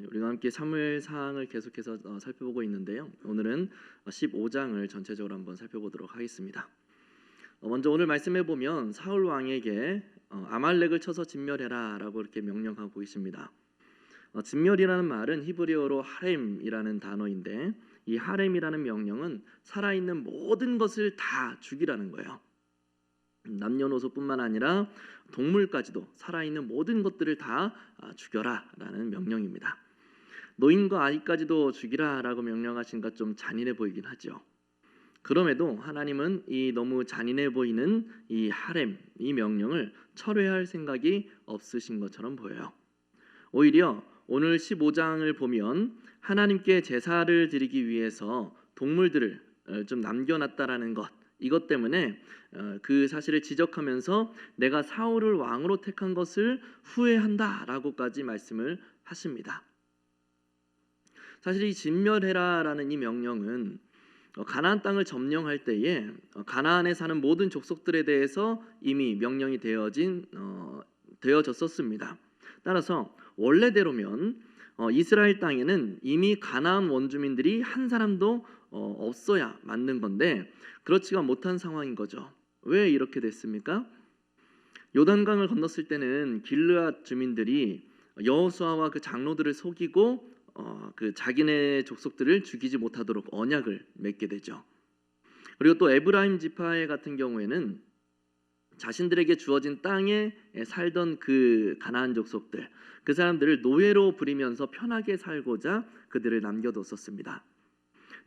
우리가 함께 사무엘상을 계속해서 살펴보고 있는데요. 오늘은 15장을 전체적으로 한번 살펴보도록 하겠습니다. 먼저 오늘 말씀해 보면 사울 왕에게 아말렉을 쳐서 진멸해라라고 이렇게 명령하고 있습니다. 진멸이라는 말은 히브리어로 하렘이라는 단어인데, 이 하렘이라는 명령은 살아있는 모든 것을 다 죽이라는 거예요. 남녀노소뿐만 아니라 동물까지도 살아있는 모든 것들을 다 죽여라라는 명령입니다. 노인과 아이까지도 죽이라라고 명령하신가 좀 잔인해 보이긴 하죠. 그럼에도 하나님은 이 너무 잔인해 보이는 이 하렘, 이 명령을 철회할 생각이 없으신 것처럼 보여요. 오히려 오늘 15장을 보면 하나님께 제사를 드리기 위해서 동물들을 좀 남겨놨다라는 것, 이것 때문에 그 사실을 지적하면서 내가 사울을 왕으로 택한 것을 후회한다라고까지 말씀을 하십니다. 사실 이 진멸해라라는 이 명령은 가나안 땅을 점령할 때에 가나안에 사는 모든 족속들에 대해서 이미 명령이 되어졌었습니다. 따라서 원래대로면 이스라엘 땅에는 이미 가나안 원주민들이 한 사람도 없어야 맞는 건데 그렇지가 못한 상황인 거죠. 왜 이렇게 됐습니까? 요단강을 건넜을 때는 길르앗 주민들이 여호수아와 그 장로들을 속이고 그 자기네 족속들을 죽이지 못하도록 언약을 맺게 되죠. 그리고 또 에브라임 지파 같은 경우에는 자신들에게 주어진 땅에 살던 그 가나안 족속들, 그 사람들을 노예로 부리면서 편하게 살고자 그들을 남겨뒀었습니다.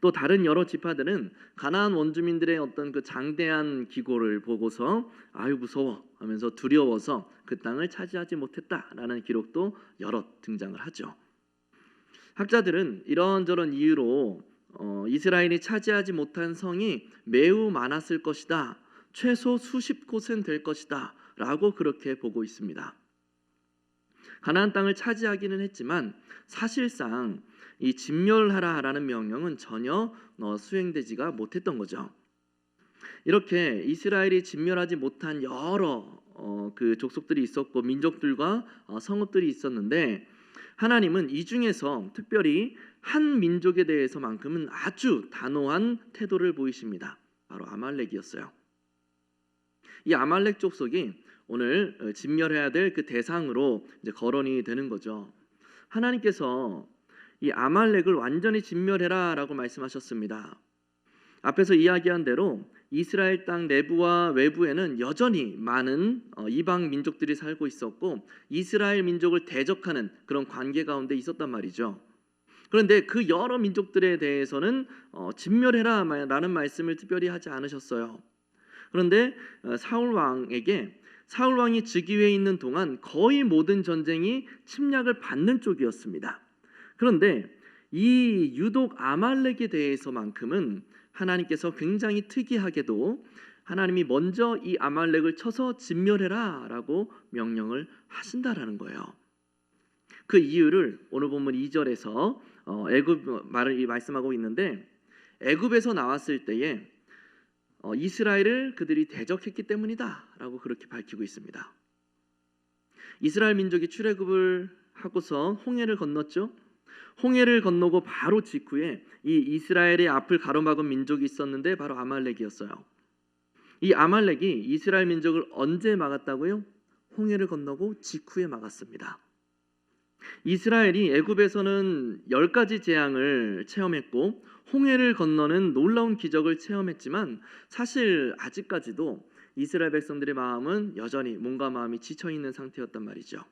또 다른 여러 지파들은 가나안 원주민들의 어떤 그 장대한 기고를 보고서 아유 무서워 하면서 두려워서 그 땅을 차지하지 못했다라는 기록도 여러 등장을 하죠. 학자들은 이런저런 이유로 이스라엘이 차지하지 못한 성이 매우 많았을 것이다, 최소 수십 곳은 될 것이다 라고 그렇게 보고 있습니다. 가나안 땅을 차지하기는 했지만 사실상 이 진멸하라라는 명령은 전혀 수행되지가 못했던 거죠. 이렇게 이스라엘이 진멸하지 못한 여러 그 족속들이 있었고 민족들과 성읍들이 있었는데 하나님은 이 중에서 특별히 한 민족에 대해서만큼은 아주 단호한 태도를 보이십니다. 바로 아말렉이었어요. 이 아말렉 족속이 오늘 진멸해야 될 그 대상으로 이제 거론이 되는 거죠. 하나님께서 이 아말렉을 완전히 진멸해라라고 말씀하셨습니다. 앞에서 이야기한 대로 이스라엘 땅 내부와 외부에는 여전히 많은 이방 민족들이 살고 있었고 이스라엘 민족을 대적하는 그런 관계 가운데 있었단 말이죠. 그런데 그 여러 민족들에 대해서는 진멸해라라는 말씀을 특별히 하지 않으셨어요. 그런데 사울 왕이 즉위해 있는 동안 거의 모든 전쟁이 침략을 받는 쪽이었습니다. 그런데 이 유독 아말렉에 대해서만큼은 하나님께서 굉장히 특이하게도 하나님이 먼저 이 아말렉을 쳐서 진멸해라라고 명령을 하신다라는 거예요. 그 이유를 오늘 본문 2절에서 애굽 말을 말씀하고 있는데 애굽에서 나왔을 때에 이스라엘을 그들이 대적했기 때문이다라고 그렇게 밝히고 있습니다. 이스라엘 민족이 출애굽을 하고서 홍해를 건넜죠. 홍해를 건너고 바로 직후에 이 이스라엘의 앞을 가로막은 민족이 있었는데 바로 아말렉이었어요. 이 아말렉이 이스라엘 민족을 언제 막았다고요? 홍해를 건너고 직후에 막았습니다. 이스라엘이 애굽에서는 10가지 재앙을 체험했고 홍해를 건너는 놀라운 기적을 체험했지만 사실 아직까지도 이스라엘 백성들의 마음은 여전히 몸과 마음이 지쳐있는 상태였단 말이죠.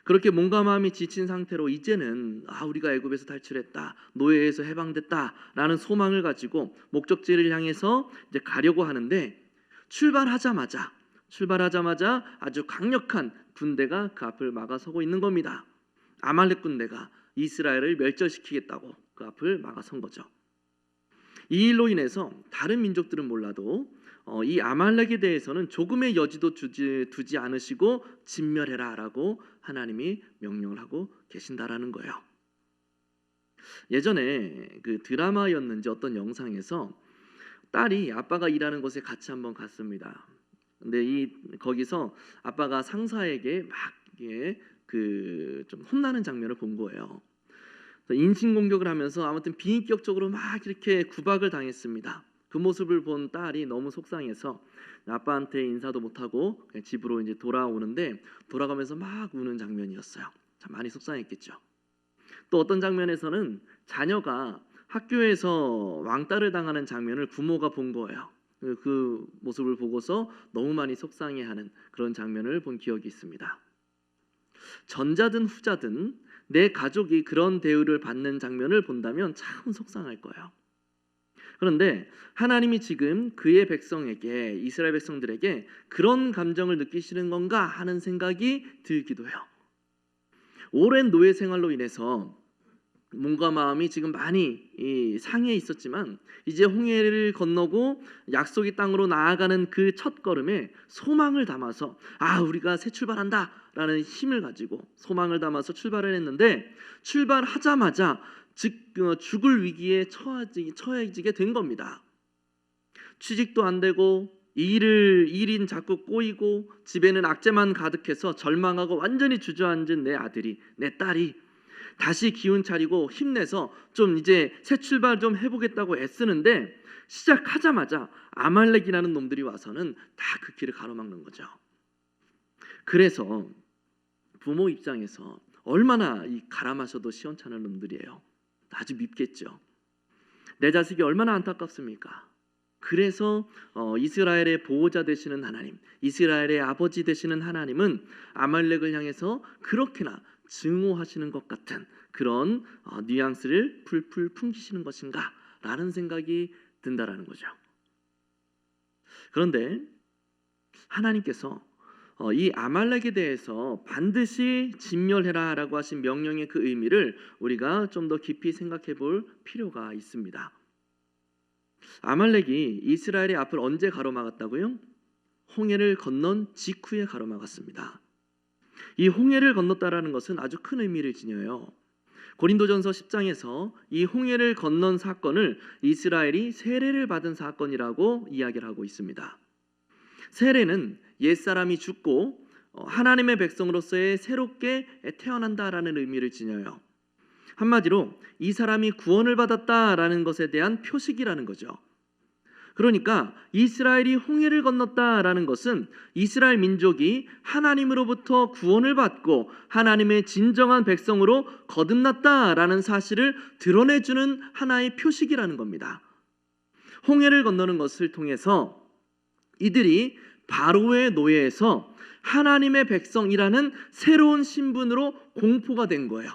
그렇게 몸과 마음이 지친 상태로 이제는 우리가 애굽에서 탈출했다, 노예에서 해방됐다라는 소망을 가지고 목적지를 향해서 이제 가려고 하는데 출발하자마자 아주 강력한 군대가 그 앞을 막아서고 있는 겁니다. 아말렉 군대가 이스라엘을 멸절시키겠다고 그 앞을 막아선 거죠. 이 일로 인해서 다른 민족들은 몰라도 이 아말렉에 대해서는 조금의 여지도 두지 않으시고 진멸해라라고 하나님이 명령을 하고 계신다라는 거예요. 예전에 그 드라마였는지 어떤 영상에서 딸이 아빠가 일하는 곳에 같이 한번 갔습니다. 근데 거기서 아빠가 상사에게 막 그 좀 혼나는 장면을 본 거예요. 인신 공격을 하면서 아무튼 비인격적으로 막 이렇게 구박을 당했습니다. 그 모습을 본 딸이 너무 속상해서 아빠한테 인사도 못하고 그냥 집으로 이제 돌아오는데, 돌아가면서 막 우는 장면이었어요. 참 많이 속상했겠죠. 또 어떤 장면에서는 자녀가 학교에서 왕따를 당하는 장면을 부모가 본 거예요. 그 모습을 보고서 너무 많이 속상해하는 그런 장면을 본 기억이 있습니다. 전자든 후자든 내 가족이 그런 대우를 받는 장면을 본다면 참 속상할 거예요. 그런데 하나님이 지금 그의 백성에게, 이스라엘 백성들에게 그런 감정을 느끼시는 건가 하는 생각이 들기도 해요. 오랜 노예 생활로 인해서 몸과 마음이 지금 많이 상해 있었지만, 이제 홍해를 건너고 약속의 땅으로 나아가는 그 첫 걸음에 소망을 담아서 우리가 새 출발한다 라는 힘을 가지고 소망을 담아서 출발을 했는데, 출발하자마자 죽을 위기에 처해지게 된 겁니다. 취직도 안 되고 일인 자꾸 꼬이고 집에는 악재만 가득해서 절망하고 완전히 주저앉은 내 아들이, 내 딸이 다시 기운 차리고 힘내서 좀 이제 새 출발 좀 해보겠다고 애쓰는데, 시작하자마자 아말렉이라는 놈들이 와서는 다 그 길을 가로막는 거죠. 그래서 부모 입장에서 얼마나 이 갈아 마셔도 시원찮은 놈들이에요. 아주 밉겠죠. 내 자식이 얼마나 안타깝습니까? 그래서 이스라엘의 보호자 되시는 하나님, 이스라엘의 아버지 되시는 하나님은 아말렉을 향해서 그렇게나 증오하시는 것 같은 그런 뉘앙스를 풀풀 풍기시는 것인가 라는 생각이 든다라는 거죠. 그런데 하나님께서 이 아말렉에 대해서 반드시 진멸해라 라고 하신 명령의 그 의미를 우리가 좀 더 깊이 생각해 볼 필요가 있습니다. 아말렉이 이스라엘의 앞을 언제 가로막았다고요? 홍해를 건넌 직후에 가로막았습니다. 이 홍해를 건넜다라는 것은 아주 큰 의미를 지녀요. 고린도전서 10장에서 이 홍해를 건넌 사건을 이스라엘이 세례를 받은 사건이라고 이야기를 하고 있습니다. 세례는 옛사람이 죽고 하나님의 백성으로서의 새롭게 태어난다라는 의미를 지녀요. 한마디로 이 사람이 구원을 받았다라는 것에 대한 표식이라는 거죠. 그러니까 이스라엘이 홍해를 건넜다라는 것은 이스라엘 민족이 하나님으로부터 구원을 받고 하나님의 진정한 백성으로 거듭났다라는 사실을 드러내주는 하나의 표식이라는 겁니다. 홍해를 건너는 것을 통해서 이들이 바로의 노예에서 하나님의 백성이라는 새로운 신분으로 공포가 된 거예요.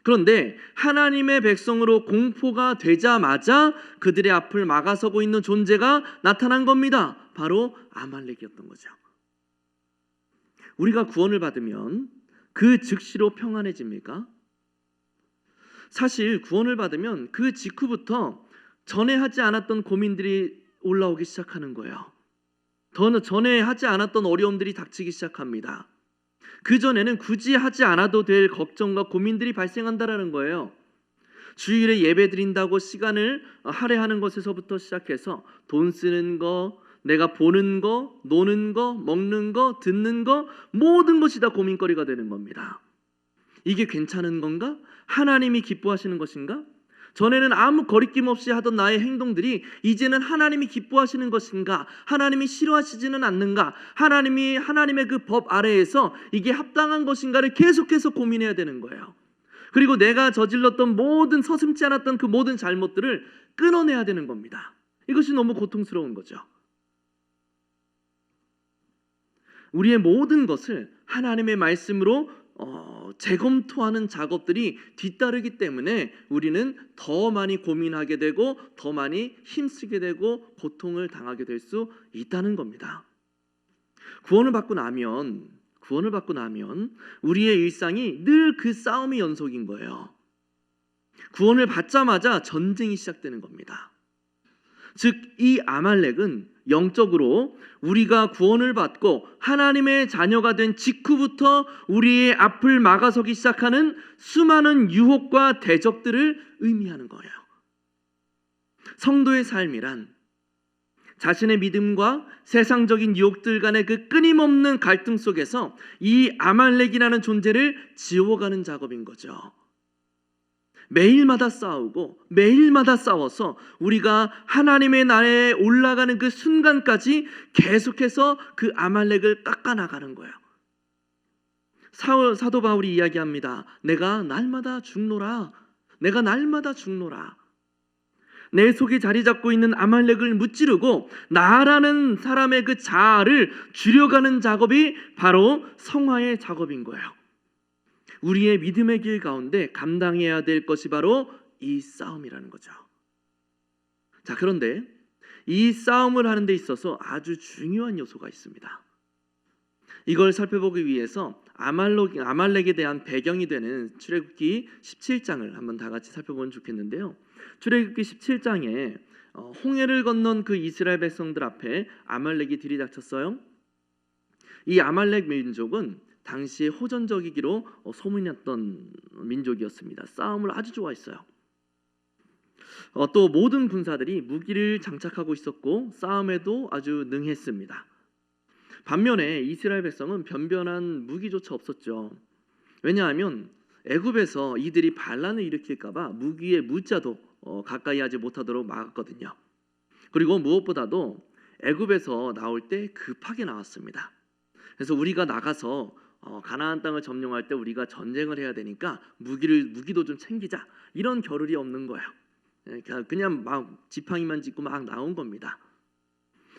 그런데 하나님의 백성으로 공포가 되자마자 그들의 앞을 막아서고 있는 존재가 나타난 겁니다. 바로 아말렉이었던 거죠. 우리가 구원을 받으면 그 즉시로 평안해집니까? 사실 구원을 받으면 그 직후부터 전에 하지 않았던 고민들이 올라오기 시작하는 거예요. 전에 하지 않았던 어려움들이 닥치기 시작합니다. 그전에는 굳이 하지 않아도 될 걱정과 고민들이 발생한다라는 거예요. 주일에 예배 드린다고 시간을 할애하는 것에서부터 시작해서 돈 쓰는 거, 내가 보는 거, 노는 거, 먹는 거, 듣는 거, 모든 것이 다 고민거리가 되는 겁니다. 이게 괜찮은 건가? 하나님이 기뻐하시는 것인가? 전에는 아무 거리낌 없이 하던 나의 행동들이 이제는 하나님이 기뻐하시는 것인가? 하나님이 싫어하시지는 않는가? 하나님의 그 법 아래에서 이게 합당한 것인가를 계속해서 고민해야 되는 거예요. 그리고 내가 저질렀던 모든 서슴지 않았던 그 모든 잘못들을 끊어내야 되는 겁니다. 이것이 너무 고통스러운 거죠. 우리의 모든 것을 하나님의 말씀으로 재검토하는 작업들이 뒤따르기 때문에 우리는 더 많이 고민하게 되고 더 많이 힘쓰게 되고 고통을 당하게 될 수 있다는 겁니다. 구원을 받고 나면 우리의 일상이 늘 그 싸움의 연속인 거예요. 구원을 받자마자 전쟁이 시작되는 겁니다. 즉 이 아말렉은 영적으로 우리가 구원을 받고 하나님의 자녀가 된 직후부터 우리의 앞을 막아서기 시작하는 수많은 유혹과 대적들을 의미하는 거예요. 성도의 삶이란 자신의 믿음과 세상적인 유혹들 간의 그 끊임없는 갈등 속에서 이 아말렉이라는 존재를 지워가는 작업인 거죠. 매일마다 싸우고 매일마다 싸워서 우리가 하나님의 나라에 올라가는 그 순간까지 계속해서 그 아말렉을 깎아나가는 거예요. 사도 바울이 이야기합니다. 내가 날마다 죽노라. 내가 날마다 죽노라. 내 속에 자리 잡고 있는 아말렉을 무찌르고 나라는 사람의 그 자아를 줄여가는 작업이 바로 성화의 작업인 거예요. 우리의 믿음의 길 가운데 감당해야 될 것이 바로 이 싸움이라는 거죠. 자, 그런데 이 싸움을 하는 데 있어서 아주 중요한 요소가 있습니다. 이걸 살펴보기 위해서 아말렉에 대한 배경이 되는 출애굽기 17장을 한번 다 같이 살펴보면 좋겠는데요. 출애굽기 17장에 홍해를 건넌 그 이스라엘 백성들 앞에 아말렉이 들이닥쳤어요. 이 아말렉 민족은 당시에 호전적이기로 소문이 났던 민족이었습니다. 싸움을 아주 좋아했어요. 또 모든 군사들이 무기를 장착하고 있었고 싸움에도 아주 능했습니다. 반면에 이스라엘 백성은 변변한 무기조차 없었죠. 왜냐하면 애굽에서 이들이 반란을 일으킬까봐 무기의 무자도 가까이 하지 못하도록 막았거든요. 그리고 무엇보다도 애굽에서 나올 때 급하게 나왔습니다. 그래서 우리가 나가서 가나안 땅을 점령할 때 우리가 전쟁을 해야 되니까 무기도 좀 챙기자, 이런 겨를이 없는 거예요. 그냥 막 지팡이만 짚고 막 나온 겁니다.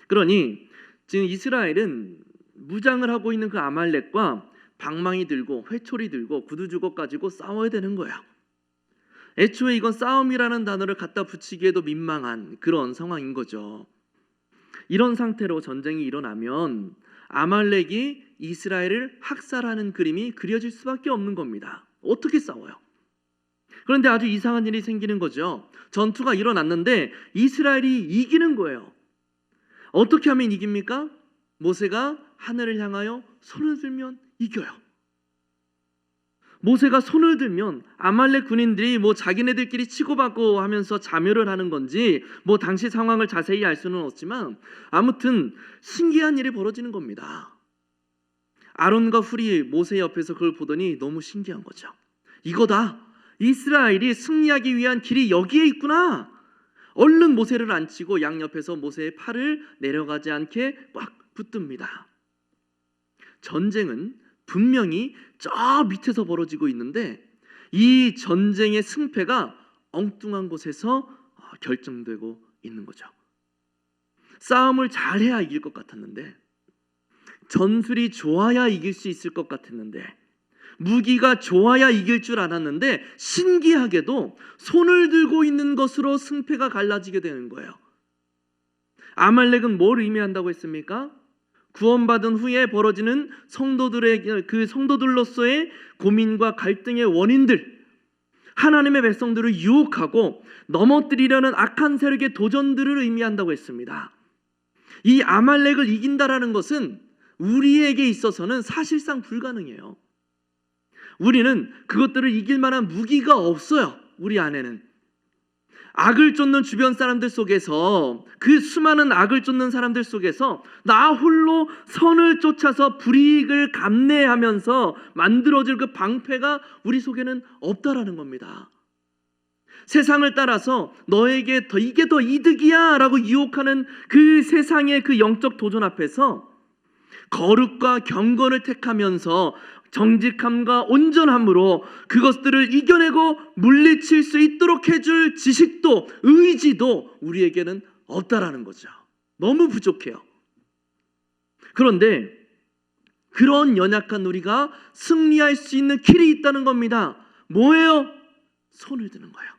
그러니 지금 이스라엘은 무장을 하고 있는 그 아말렉과 방망이 들고 회초리 들고 구두주걱 가지고 싸워야 되는 거예요. 애초에 이건 싸움이라는 단어를 갖다 붙이기에도 민망한 그런 상황인 거죠. 이런 상태로 전쟁이 일어나면 아말렉이 이스라엘을 학살하는 그림이 그려질 수밖에 없는 겁니다. 어떻게 싸워요? 그런데 아주 이상한 일이 생기는 거죠. 전투가 일어났는데 이스라엘이 이기는 거예요. 어떻게 하면 이깁니까? 모세가 하늘을 향하여 손을 들면 이겨요. 모세가 손을 들면 아말렉 군인들이 자기네들끼리 치고받고 하면서 자멸을 하는 건지 당시 상황을 자세히 알 수는 없지만 아무튼 신기한 일이 벌어지는 겁니다. 아론과 훌이 모세 옆에서 그걸 보더니 너무 신기한 거죠. 이거다. 이스라엘이 승리하기 위한 길이 여기에 있구나. 얼른 모세를 앉히고 양옆에서 모세의 팔을 내려가지 않게 꽉 붙듭니다. 전쟁은 분명히 저 밑에서 벌어지고 있는데 이 전쟁의 승패가 엉뚱한 곳에서 결정되고 있는 거죠. 싸움을 잘해야 이길 것 같았는데, 전술이 좋아야 이길 수 있을 것 같았는데, 무기가 좋아야 이길 줄 알았는데 신기하게도 손을 들고 있는 것으로 승패가 갈라지게 되는 거예요. 아말렉은 뭘 의미한다고 했습니까? 구원받은 후에 벌어지는 성도들로서의 고민과 갈등의 원인들, 하나님의 백성들을 유혹하고 넘어뜨리려는 악한 세력의 도전들을 의미한다고 했습니다. 이 아말렉을 이긴다라는 것은 우리에게 있어서는 사실상 불가능해요. 우리는 그것들을 이길 만한 무기가 없어요. 우리 안에는. 악을 쫓는 주변 사람들 속에서, 그 수많은 악을 쫓는 사람들 속에서 나 홀로 선을 쫓아서 불이익을 감내하면서 만들어질 그 방패가 우리 속에는 없다라는 겁니다. 세상을 따라서 너에게 이게 더 이득이야 라고 유혹하는 그 세상의 그 영적 도전 앞에서 거룩과 경건을 택하면서 정직함과 온전함으로 그것들을 이겨내고 물리칠 수 있도록 해줄 지식도 의지도 우리에게는 없다라는 거죠. 너무 부족해요. 그런데 그런 연약한 우리가 승리할 수 있는 길이 있다는 겁니다. 뭐예요? 손을 드는 거예요.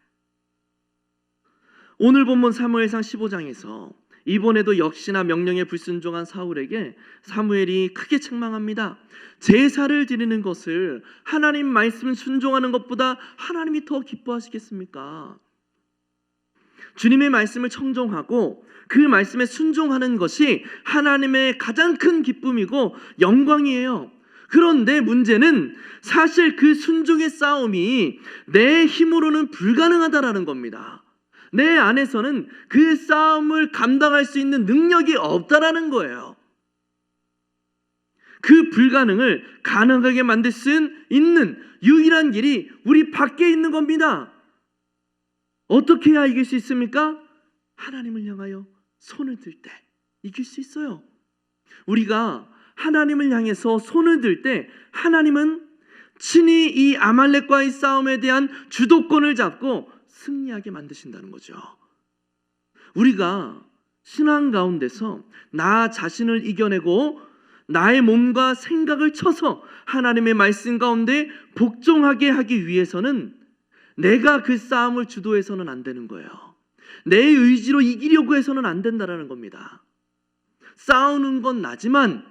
오늘 본문 사무엘상 15장에서 이번에도 역시나 명령에 불순종한 사울에게 사무엘이 크게 책망합니다. 제사를 드리는 것을 하나님 말씀 순종하는 것보다 하나님이 더 기뻐하시겠습니까? 주님의 말씀을 청종하고 그 말씀에 순종하는 것이 하나님의 가장 큰 기쁨이고 영광이에요. 그런데 문제는 사실 그 순종의 싸움이 내 힘으로는 불가능하다라는 겁니다. 내 안에서는 그 싸움을 감당할 수 있는 능력이 없다라는 거예요. 그 불가능을 가능하게 만들 수 있는 유일한 길이 우리 밖에 있는 겁니다. 어떻게 해야 이길 수 있습니까? 하나님을 향하여 손을 들 때 이길 수 있어요. 우리가 하나님을 향해서 손을 들 때 하나님은 친히 이 아말렉과의 싸움에 대한 주도권을 잡고 승리하게 만드신다는 거죠. 우리가 신앙 가운데서 나 자신을 이겨내고 나의 몸과 생각을 쳐서 하나님의 말씀 가운데 복종하게 하기 위해서는 내가 그 싸움을 주도해서는 안 되는 거예요. 내 의지로 이기려고 해서는 안 된다라는 겁니다. 싸우는 건 나지만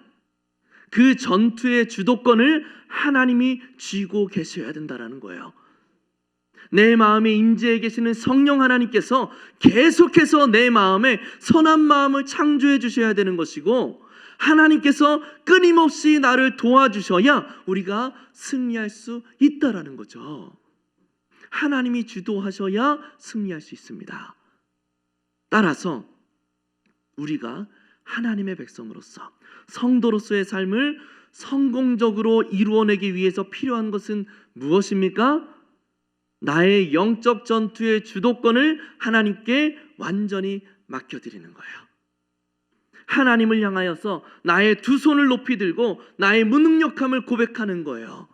그 전투의 주도권을 하나님이 쥐고 계셔야 된다라는 거예요. 내 마음에 임재해 계시는 성령 하나님께서 계속해서 내 마음에 선한 마음을 창조해 주셔야 되는 것이고, 하나님께서 끊임없이 나를 도와주셔야 우리가 승리할 수 있다라는 거죠. 하나님이 주도하셔야 승리할 수 있습니다. 따라서 우리가 하나님의 백성으로서 성도로서의 삶을 성공적으로 이루어내기 위해서 필요한 것은 무엇입니까? 나의 영적 전투의 주도권을 하나님께 완전히 맡겨드리는 거예요. 하나님을 향하여서 나의 두 손을 높이 들고 나의 무능력함을 고백하는 거예요.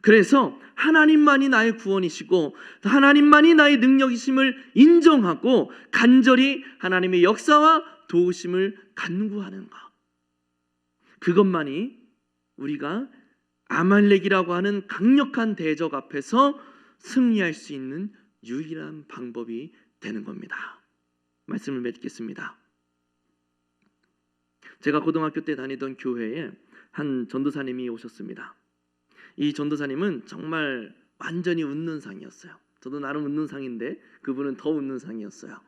그래서 하나님만이 나의 구원이시고 하나님만이 나의 능력이심을 인정하고 간절히 하나님의 역사와 도우심을 간구하는 것, 그것만이 우리가 아말렉이라고 하는 강력한 대적 앞에서 승리할 수 있는 유일한 방법이 되는 겁니다. 말씀을 맺겠습니다. 제가 고등학교 때 다니던 교회에 한 전도사님이 오셨습니다. 이 전도사님은 정말 완전히 웃는 상이었어요. 저도 나름 웃는 상인데 그분은 더 웃는 상이었어요.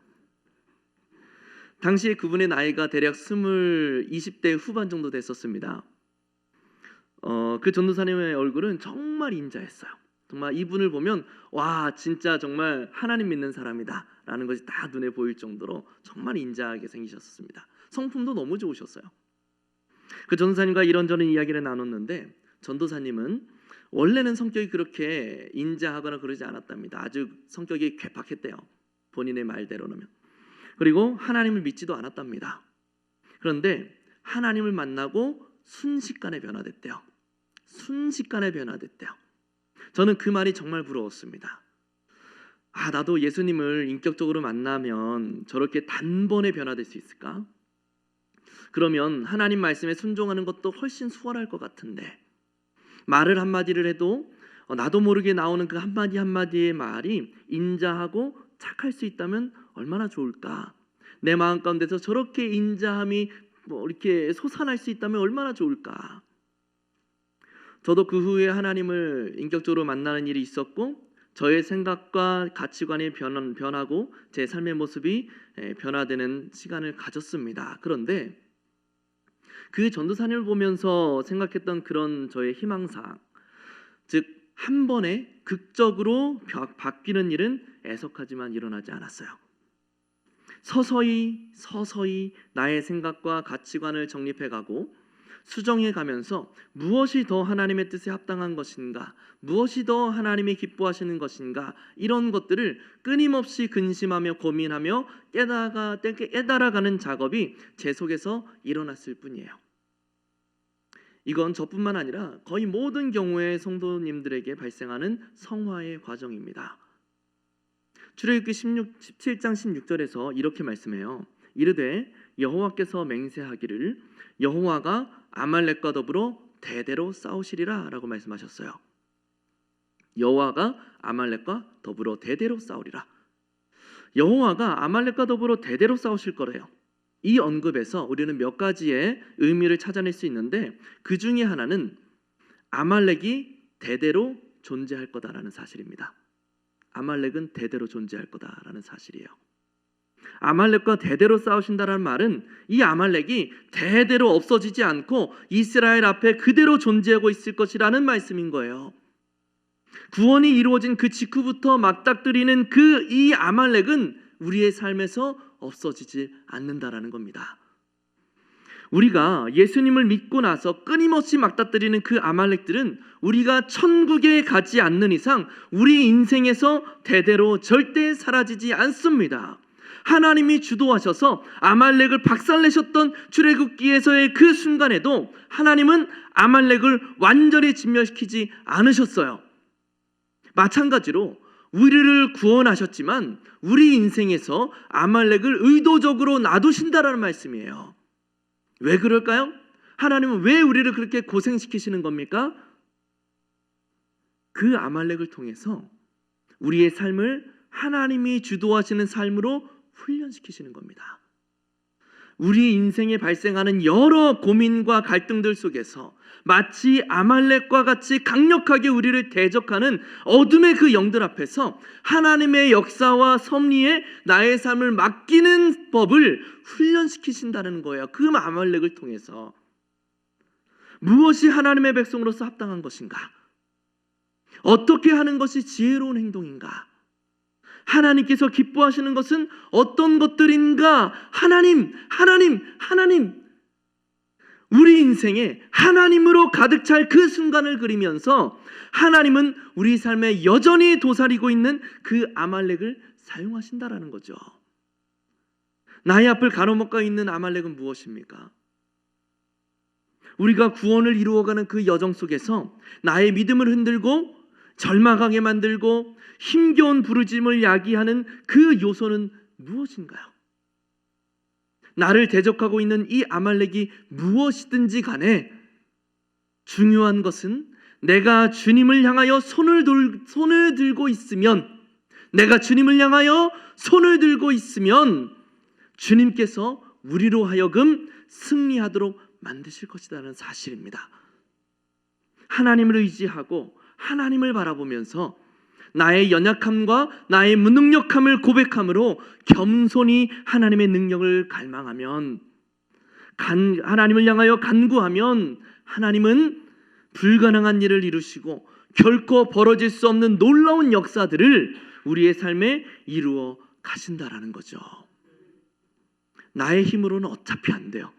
당시에 그분의 나이가 대략 20대 후반 정도 됐었습니다. 그 전도사님의 얼굴은 정말 인자했어요. 정말 이분을 보면 와, 진짜 정말 하나님 믿는 사람이다 라는 것이 다 눈에 보일 정도로 정말 인자하게 생기셨습니다. 성품도 너무 좋으셨어요. 그 전도사님과 이런저런 이야기를 나눴는데 전도사님은 원래는 성격이 그렇게 인자하거나 그러지 않았답니다. 아주 성격이 괴팍했대요. 본인의 말대로는. 그리고 하나님을 믿지도 않았답니다. 그런데 하나님을 만나고 순식간에 변화됐대요. 순식간에 변화됐대요. 저는 그 말이 정말 부러웠습니다. 나도 예수님을 인격적으로 만나면 저렇게 단번에 변화될 수 있을까? 그러면 하나님 말씀에 순종하는 것도 훨씬 수월할 것 같은데, 말을 한마디를 해도 나도 모르게 나오는 그 한마디 한마디의 말이 인자하고 착할 수 있다면 얼마나 좋을까? 내 마음 가운데서 저렇게 인자함이 이렇게 솟아날 수 있다면 얼마나 좋을까? 저도 그 후에 하나님을 인격적으로 만나는 일이 있었고, 저의 생각과 가치관이 변하고 제 삶의 모습이 변화되는 시간을 가졌습니다. 그런데 그 전도사님을 보면서 생각했던 그런 저의 희망사항, 즉 한 번에 극적으로 바뀌는 일은 애석하지만 일어나지 않았어요. 서서히 나의 생각과 가치관을 정립해가고 수정해가면서 무엇이 더 하나님의 뜻에 합당한 것인가, 무엇이 더 하나님이 기뻐하시는 것인가, 이런 것들을 끊임없이 근심하며 고민하며 깨달아가는 작업이 제 속에서 일어났을 뿐이에요. 이건 저뿐만 아니라 거의 모든 경우에 성도님들에게 발생하는 성화의 과정입니다. 출애굽기 17장 16절에서 이렇게 말씀해요. 이르되 여호와께서 맹세하기를 여호와가 아말렉과 더불어 대대로 싸우시리라 라고 말씀하셨어요. 여호와가 아말렉과 더불어 대대로 싸우리라. 여호와가 아말렉과 더불어 대대로 싸우실 거래요. 이 언급에서 우리는 몇 가지의 의미를 찾아낼 수 있는데, 그 중에 하나는 아말렉이 대대로 존재할 거다라는 사실입니다. 아말렉은 대대로 존재할 거다라는 사실이에요. 아말렉과 대대로 싸우신다라는 말은 이 아말렉이 대대로 없어지지 않고 이스라엘 앞에 그대로 존재하고 있을 것이라는 말씀인 거예요. 구원이 이루어진 그 직후부터 맞닥뜨리는 이 아말렉은 우리의 삶에서 없어지지 않는다라는 겁니다. 우리가 예수님을 믿고 나서 끊임없이 맞닥뜨리는 그 아말렉들은 우리가 천국에 가지 않는 이상 우리 인생에서 대대로 절대 사라지지 않습니다. 하나님이 주도하셔서 아말렉을 박살내셨던 출애굽기에서의 그 순간에도 하나님은 아말렉을 완전히 진멸시키지 않으셨어요. 마찬가지로 우리를 구원하셨지만 우리 인생에서 아말렉을 의도적으로 놔두신다라는 말씀이에요. 왜 그럴까요? 하나님은 왜 우리를 그렇게 고생시키시는 겁니까? 그 아말렉을 통해서 우리의 삶을 하나님이 주도하시는 삶으로 훈련시키시는 겁니다. 우리 인생에 발생하는 여러 고민과 갈등들 속에서 마치 아말렉과 같이 강력하게 우리를 대적하는 어둠의 그 영들 앞에서 하나님의 역사와 섭리에 나의 삶을 맡기는 법을 훈련시키신다는 거예요. 그 아말렉을 통해서. 무엇이 하나님의 백성으로서 합당한 것인가? 어떻게 하는 것이 지혜로운 행동인가? 하나님께서 기뻐하시는 것은 어떤 것들인가? 하나님. 우리 인생에 하나님으로 가득 찰 그 순간을 그리면서 하나님은 우리 삶에 여전히 도사리고 있는 그 아말렉을 사용하신다라는 거죠. 나의 앞을 가로막고 있는 아말렉은 무엇입니까? 우리가 구원을 이루어가는 그 여정 속에서 나의 믿음을 흔들고 절망하게 만들고 힘겨운 부르짐을 야기하는 그 요소는 무엇인가요? 나를 대적하고 있는 이 아말렉이 무엇이든지 간에 중요한 것은 내가 주님을 향하여 손을 들고 있으면, 내가 주님을 향하여 손을 들고 있으면 주님께서 우리로 하여금 승리하도록 만드실 것이라는 사실입니다. 하나님을 의지하고 하나님을 바라보면서 나의 연약함과 나의 무능력함을 고백함으로 겸손히 하나님의 능력을 갈망하면, 하나님을 향하여 간구하면 하나님은 불가능한 일을 이루시고 결코 벌어질 수 없는 놀라운 역사들을 우리의 삶에 이루어 가신다라는 거죠. 나의 힘으로는 어차피 안 돼요.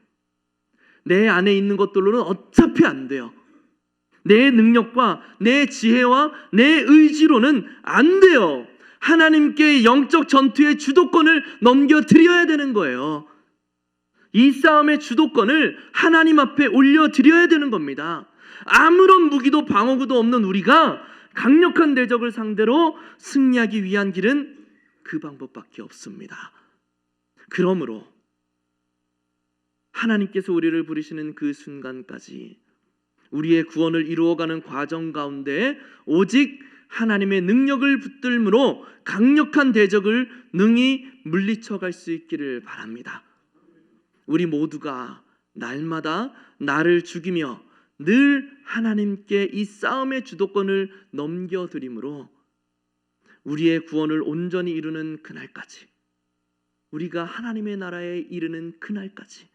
내 안에 있는 것들로는 어차피 안 돼요. 내 능력과 내 지혜와 내 의지로는 안 돼요. 하나님께 영적 전투의 주도권을 넘겨드려야 되는 거예요. 이 싸움의 주도권을 하나님 앞에 올려드려야 되는 겁니다. 아무런 무기도 방어구도 없는 우리가 강력한 대적을 상대로 승리하기 위한 길은 그 방법밖에 없습니다. 그러므로 하나님께서 우리를 부르시는 그 순간까지 우리의 구원을 이루어가는 과정 가운데 오직 하나님의 능력을 붙들므로 강력한 대적을 능히 물리쳐갈 수 있기를 바랍니다. 우리 모두가 날마다 나를 죽이며 늘 하나님께 이 싸움의 주도권을 넘겨드림으로 우리의 구원을 온전히 이루는 그날까지, 우리가 하나님의 나라에 이르는 그날까지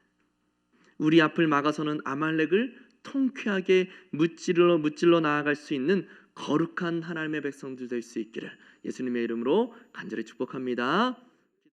우리 앞을 막아서는 아말렉을 통쾌하게 무찔러 나아갈 수 있는 거룩한 하나님의 백성들 될 수 있기를 예수님의 이름으로 간절히 축복합니다.